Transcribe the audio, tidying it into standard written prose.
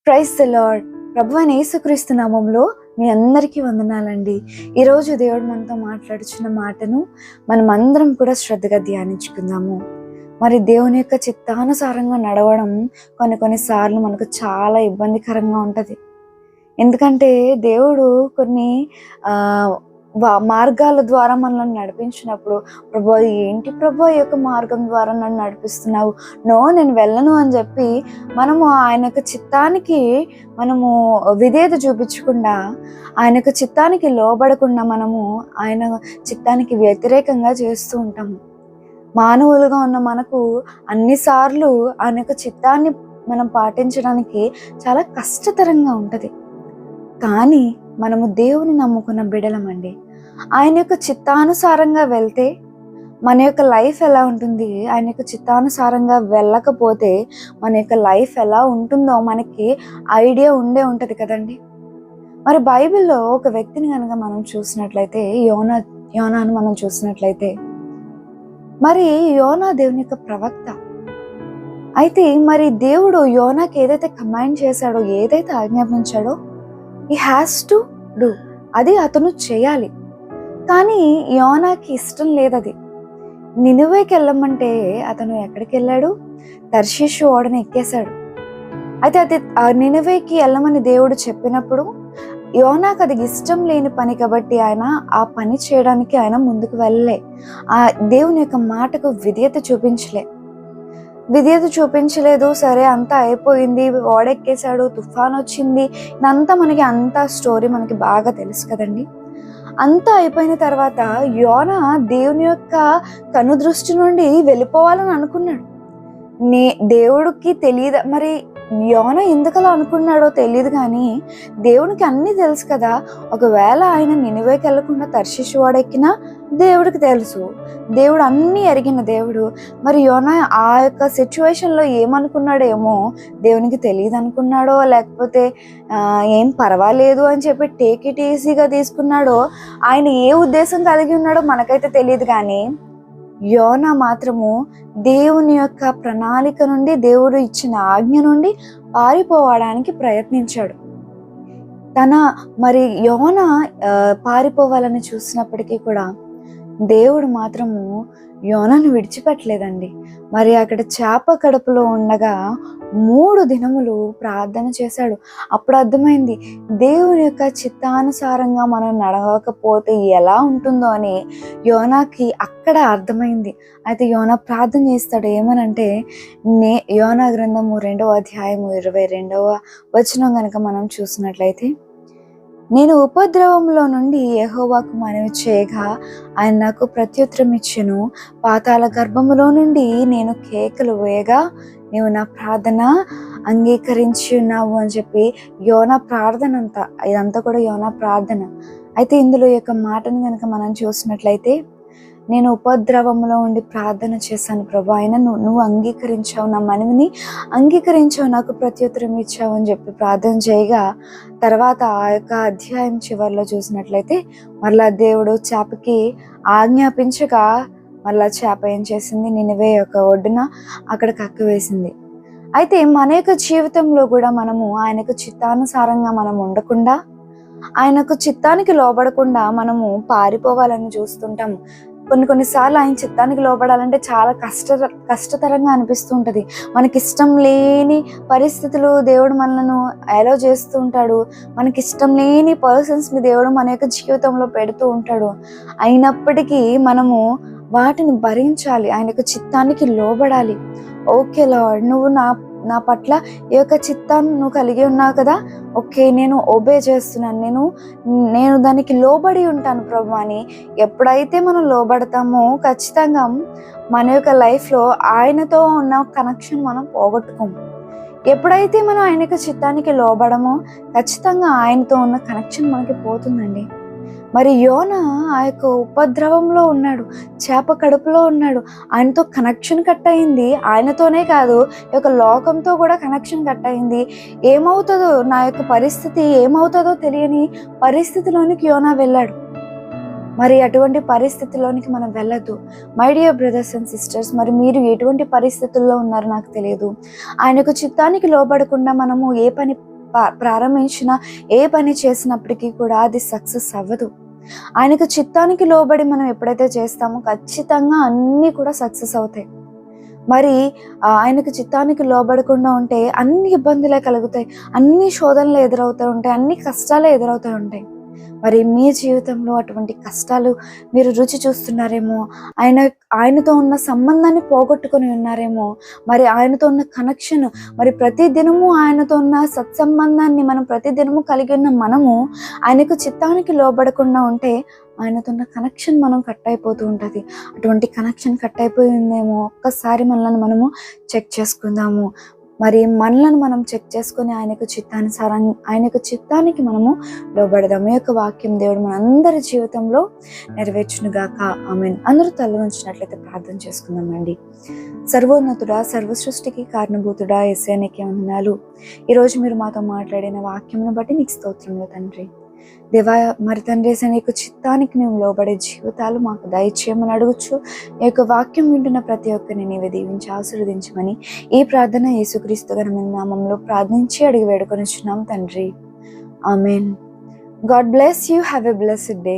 Praise the lord. ప్రభువైన యేసుక్రీస్తు నామములో మీ అందరికీ వందనాలండి. ఈరోజు దేవుడు మనతో మాట్లాడుచున్న మాటను మనం అందరం కూడా శ్రద్ధగా ధ్యానించుకుందాము. మరి దేవుని యొక్క చిత్తానుసారంగా నడవడం కొన్నిసార్లు మనకు చాలా ఇబ్బందికరంగా ఉంటుంది. ఎందుకంటే దేవుడు కొన్ని మార్గాల ద్వారా మనల్ని నడిపించినప్పుడు, ప్రభు ఏంటి ప్రభు ఈ యొక్క మార్గం ద్వారా నన్ను నడిపిస్తున్నావు, నేను వెళ్ళను అని చెప్పి మనము ఆయన యొక్క చిత్తానికి మనము విధేయత చూపించకుండా, ఆయన యొక్క చిత్తానికి లోబడకుండా మనము ఆయన చిత్తానికి వ్యతిరేకంగా చేస్తూ ఉంటాము. మానవులుగా ఉన్న మనకు అన్నిసార్లు ఆయన యొక్క చిత్తాన్ని మనం పాటించడానికి చాలా కష్టతరంగా ఉంటుంది. కానీ మనము దేవుని నమ్ముకున్న బిడలమండి. ఆయన యొక్క చిత్తానుసారంగా వెళ్తే మన యొక్క లైఫ్ ఎలా ఉంటుంది, ఆయన యొక్క చిత్తానుసారంగా వెళ్ళకపోతే మన యొక్క లైఫ్ ఎలా ఉంటుందో మనకి ఐడియా ఉంటుంది కదండి. మరి బైబిల్లో ఒక వ్యక్తిని కనుక మనం చూసినట్లయితే యోనాను మనం చూసినట్లయితే, మరి యోనా దేవుని యొక్క ప్రవక్త. అయితే మరి దేవుడు యోనాకి ఏదైతే కమాండ్ చేశాడో, ఏదైతే ఆజ్ఞాపించాడో, హీ హ్యాస్ టు డూ, అది అతను చేయాలి. కానీ యోనాకి ఇష్టం లేదు. అది నినివేకి వెళ్ళమంటే అతను ఎక్కడికి వెళ్ళాడు? తర్షీషు ఓడని ఎక్కేశాడు. అయితే అది నినివేకి వెళ్ళమని దేవుడు చెప్పినప్పుడు యోనాకు అది ఇష్టం లేని పని కాబట్టి ఆయన ఆ పని చేయడానికి ఆయన ముందుకు వెళ్ళలే. ఆ దేవుని యొక్క మాటకు విధేయత చూపించలేదు. సరే, అంతా అయిపోయింది, ఓడెక్కేశాడు, తుఫాన్ వచ్చింది, ఇదంతా మనకి అంతా స్టోరీ మనకి బాగా తెలుసు కదండి. అంతా అయిపోయిన తర్వాత యోనా దేవుని యొక్క కనుదృష్టి నుండి వెళ్ళిపోవాలని అనుకున్నాడు. దేవుడికి తెలియదు, మరి యోనా ఎందుకలా అనుకున్నాడో తెలియదు, కానీ దేవునికి అన్నీ తెలుసు కదా. ఒకవేళ ఆయన నినివేకి వెళ్ళకుండా తర్షీషు వాడెక్కినా దేవుడికి తెలుసు. దేవుడు అన్నీ ఎరిగిన దేవుడు. మరి యోనా ఆ యొక్క సిచ్యువేషన్లో ఏమనుకున్నాడేమో, దేవునికి తెలియదు అనుకున్నాడో, లేకపోతే ఏం పర్వాలేదు అని చెప్పి టేక్ ఇట్ ఈజీగా తీసుకున్నాడో, ఆయన ఏ ఉద్దేశం కలిగి ఉన్నాడో మనకైతే తెలియదు. కానీ యోనా మాత్రము దేవుని యొక్క ప్రణాళిక నుండి, దేవుడు ఇచ్చిన ఆజ్ఞ నుండి పారిపోవడానికి ప్రయత్నించాడు. మరి యోనా పారిపోవాలని చూసినప్పటికీ కూడా దేవుడు మాత్రము యోనాను విడిచిపెట్టలేదండి. మరి అక్కడ చేప కడుపులో ఉండగా 3 దినములు ప్రార్థన చేశాడు. అప్పుడు అర్థమైంది దేవుని యొక్క చిత్తానుసారంగా మనం నడవకపోతే ఎలా ఉంటుందో అని యోనాకి అక్కడ అర్థమైంది. అయితే యోనా ప్రార్థన చేస్తాడు. ఏమనంటే, యోనా గ్రంథము 2వ అధ్యాయము 22వ వచనం కనుక మనం చూసినట్లయితే, నేను ఉపద్రవంలో నుండి యెహోవాకు మనవి చేయగా ఆయన నాకు ప్రత్యుత్తరం ఇచ్చెను. పాతాళ గర్భములో నుండి నేను కేకలు వేయగా నీవు నా ప్రార్థన అంగీకరించి ఉన్నావు అని చెప్పి యోనా ప్రార్థన ఇదంతా కూడా యోనా ప్రార్థన. అయితే ఇందులో యొక్క మాటను కనుక మనం చూసినట్లయితే, నేను ఉపద్రవంలో ఉండి ప్రార్థన చేశాను ప్రభు, ఆయన నువ్వు అంగీకరించావు, నా మనవిని అంగీకరించావు, నాకు ప్రత్యుత్తరం ఇచ్చావు అని చెప్పి ప్రార్థన చేయగా, తర్వాత ఆ యొక్క అధ్యాయం చివరిలో చూసినట్లయితే మరలా దేవుడు చేపకి ఆజ్ఞాపించగా మరలా చేప ఏం చేసింది? నినివే యొక్క ఒడ్డున అక్కడ కక్కివేసింది. అయితే మన యొక్క జీవితంలో కూడా మనము ఆయనకు చిత్తానుసారంగా మనం ఉండకుండా, ఆయనకు చిత్తానికి లోబడకుండా మనము పారిపోవాలని చూస్తుంటాము. కొన్నిసార్లు ఆయన చిత్తానికి లోబడాలంటే చాలా కష్టతరంగా అనిపిస్తుంటది. మనకిష్టం లేని పరిస్థితులు దేవుడు మనలను అలౌ చేస్తూ ఉంటాడు. మనకిష్టం లేని పర్సన్స్ని దేవుడు మన యొక్క జీవితంలో పెడుతూ ఉంటాడు. అయినప్పటికీ మనము వాటిని భరించాలి, ఆయన యొక్క చిత్తానికి లోబడాలి. ఓకే లార్డ్, నువ్వు నా పట్ల ఈ యొక్క చిత్తాన్ని నువ్వు కలిగి ఉన్నావు కదా, ఓకే నేను ఒబే చేస్తున్నాను, నేను దానికి లోబడి ఉంటాను ప్రభు అని ఎప్పుడైతే మనం లోబడతామో ఖచ్చితంగా మన యొక్క లైఫ్లో ఆయనతో ఉన్న కనెక్షన్ మనం పోగొట్టుకోము. ఎప్పుడైతే మనం ఆయన యొక్క చిత్తానికి లోబడమో ఖచ్చితంగా ఆయనతో ఉన్న కనెక్షన్ మనకి పోతుందండి. మరి యోనా ఆ యొక్క ఉపద్రవంలో ఉన్నాడు, చేప కడుపులో ఉన్నాడు, ఆయనతో కనెక్షన్ కట్ అయింది. ఆయనతోనే కాదు, ఈ యొక్క లోకంతో కూడా కనెక్షన్ కట్ అయింది. ఏమవుతుందో, నా యొక్క పరిస్థితి ఏమవుతుందో తెలియని పరిస్థితిలోనికి యోనా వెళ్ళాడు. మరి అటువంటి పరిస్థితుల్లోనికి మనం వెళ్ళొద్దు. My dear brothers and sisters, మరి మీరు ఎటువంటి పరిస్థితుల్లో ఉన్నారో నాకు తెలియదు. ఆయనకు చిత్తానికి లోబడకుండా మనము ఏ పని ప్రారంభించిన ఏ పని చేసినప్పటికీ కూడా అది సక్సెస్ అవ్వదు. ఆయనకు చిత్తానికి లోబడి మనం ఎప్పుడైతే చేస్తామో ఖచ్చితంగా అన్నీ కూడా సక్సెస్ అవుతాయి. మరి ఆయనకు చిత్తానికి లోబడకుండా ఉంటే అన్ని ఇబ్బందులే కలుగుతాయి, అన్ని శోధనలు ఎదురవుతూ ఉంటాయి, అన్ని కష్టాలే ఎదురవుతూ ఉంటాయి. మరి మీ జీవితంలో అటువంటి కష్టాలు మీరు రుచి చూస్తున్నారేమో, ఆయనతో ఉన్న సంబంధాన్ని పోగొట్టుకొని ఉన్నారేమో, మరి ఆయనతో ఉన్న కనెక్షన్, మరి ప్రతి దినము ఆయనతో ఉన్న సత్సంబంధాన్ని మనం ప్రతి దినము కలిగి ఉన్న మనము ఆయనకు చిత్తానికి లోబడకుండా ఉంటే ఆయనతో ఉన్న కనెక్షన్ మనం కట్ అయిపోతూ ఉంటుంది. అటువంటి కనెక్షన్ కట్ అయిపోయిందేమో ఒక్కసారి మనల్ని మనము చెక్ చేసుకుందాము. మరి మనలను మనం చెక్ చేసుకొని ఆయనకు చిత్తానికి మనము లోబడదాము. ఈ యొక్క వాక్యం దేవుడు మనందరి జీవితంలో నెరవేర్చునుగాక. ఆమేన్. అందరూ తల వంచినట్లయితే ప్రార్థన చేసుకుందామండి. సర్వోన్నతుడా, సర్వసృష్టికి కారణభూతుడా యేసయ్య నీకే వందనాలు. ఈరోజు మీరు మాతో మాట్లాడిన వాక్యమును బట్టి నీకు స్తోత్రములు తండ్రి. దేవా, మరి తండ్రి నీకు చిత్తానికి మేము లోబడే జీవితాలు మాకు దయచేయమని అడుగుచు, ఈ యొక్క వాక్యం వింటున్న ప్రతి ఒక్కరిని నీవే దీవించి ఆశీర్వదించమని ఈ ప్రార్థన యేసుక్రీస్తు ఘనమైన నామములో ప్రార్థించి అడిగి వేడుకొనిచున్నాం తండ్రి. Amen. God bless you. Have a blessed day.